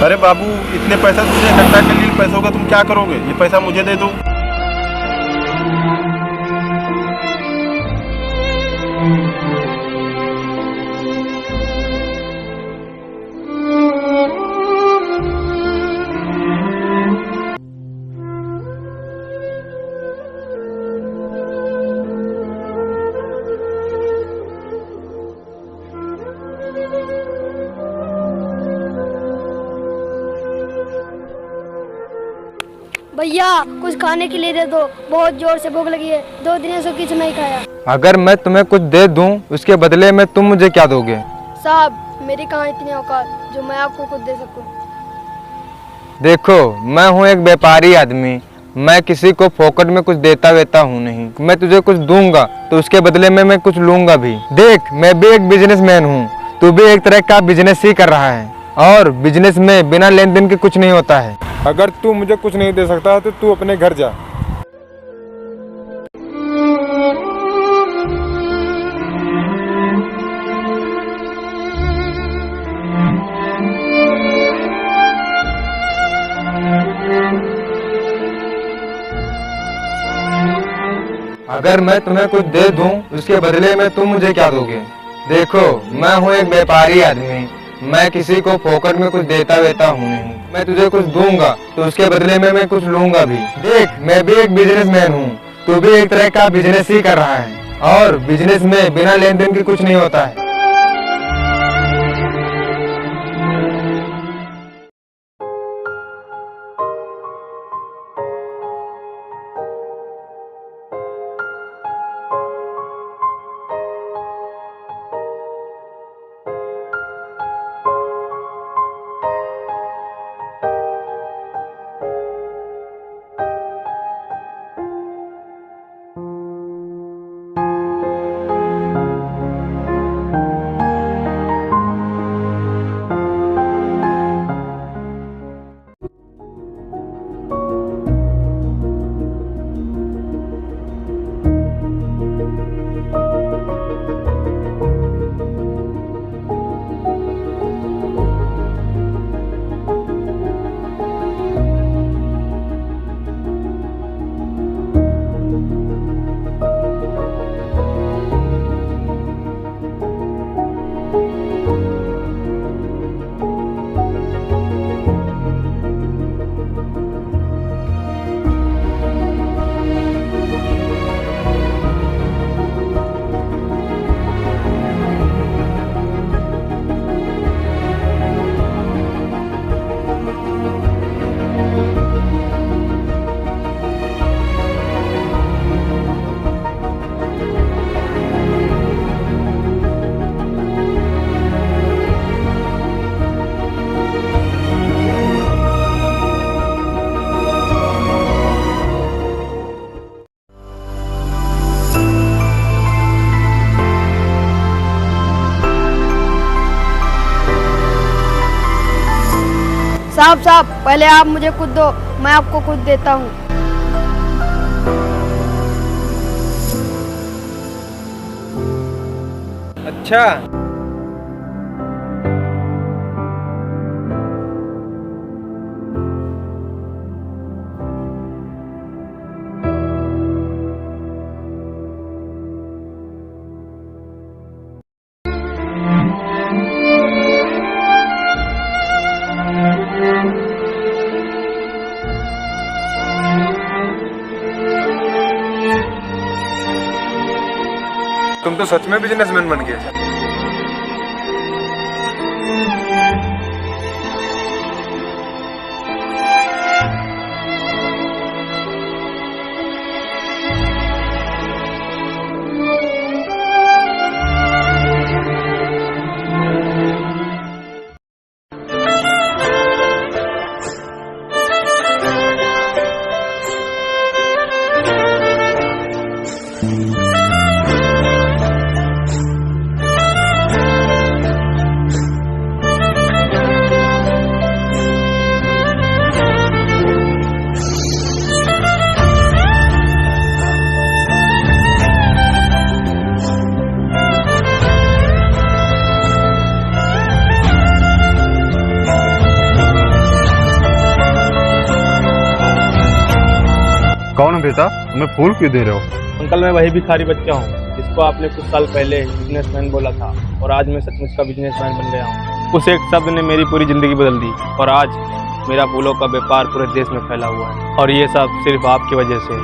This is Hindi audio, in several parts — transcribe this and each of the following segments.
अरे बाबू, इतने पैसा तुझे इकट्ठा कर लिए, पैसों का तुम क्या करोगे? ये पैसा मुझे दे दो। भैया कुछ खाने के लिए दे दो, बहुत जोर से भूख लगी है, 2 दिन से कुछ नहीं खाया। अगर मैं तुम्हें कुछ दे दूं, उसके बदले में तुम मुझे क्या दोगे? साहब मेरी कहाँ इतनी औकात जो मैं आपको कुछ दे सकूं। देखो, मैं हूँ एक व्यापारी आदमी, मैं किसी को फोकट में कुछ देता वेता हूँ नहीं। मैं तुझे कुछ दूंगा तो उसके बदले में मैं कुछ लूंगा भी। देख, मैं भी एक बिजनेसमैन हूँ, तू भी एक तरह का बिजनेस ही कर रहा है, और बिजनेस में बिना लेन देन के कुछ नहीं होता है। अगर तू मुझे कुछ नहीं दे सकता तो तू अपने घर जा। अगर मैं तुम्हें कुछ दे दूं, उसके बदले में तुम मुझे क्या दोगे? देखो, मैं हूँ एक व्यापारी आदमी, मैं किसी को फोकट में कुछ देता वेता हूँ नहीं। मैं तुझे कुछ दूंगा तो उसके बदले में मैं कुछ लूंगा भी। देख, मैं भी एक बिजनेसमैन हूँ, तू भी एक तरह का बिजनेस ही कर रहा है, और बिजनेस में बिना लेन देन के कुछ नहीं होता है। साहब पहले आप मुझे कुछ दो, मैं आपको कुछ देता हूँ। अच्छा, तुम तो सच में बिजनेसमैन बन गए। कौन बेटा, हमें फूल क्यों दे रहे हो? अंकल मैं वही भिखारी बच्चा हूँ जिसको आपने कुछ साल पहले बिजनेसमैन बोला था, और आज मैं सचमुच का बिजनेसमैन बन गया हूँ। उस एक शब्द ने मेरी पूरी जिंदगी बदल दी, और आज मेरा फूलों का व्यापार पूरे देश में फैला हुआ है, और ये सब सिर्फ आपकी वजह से।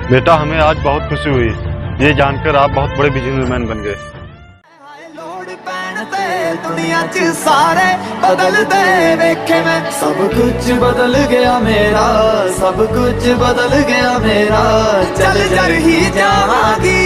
बेटा हमें आज बहुत खुशी हुई ये जानकर आप बहुत बड़े बिजनेसमैन बन गए। दुनिया च सारे बदलते वेखे मैं, सब कुछ बदल गया मेरा, सब कुछ बदल गया मेरा, चल चल ही जावांगी।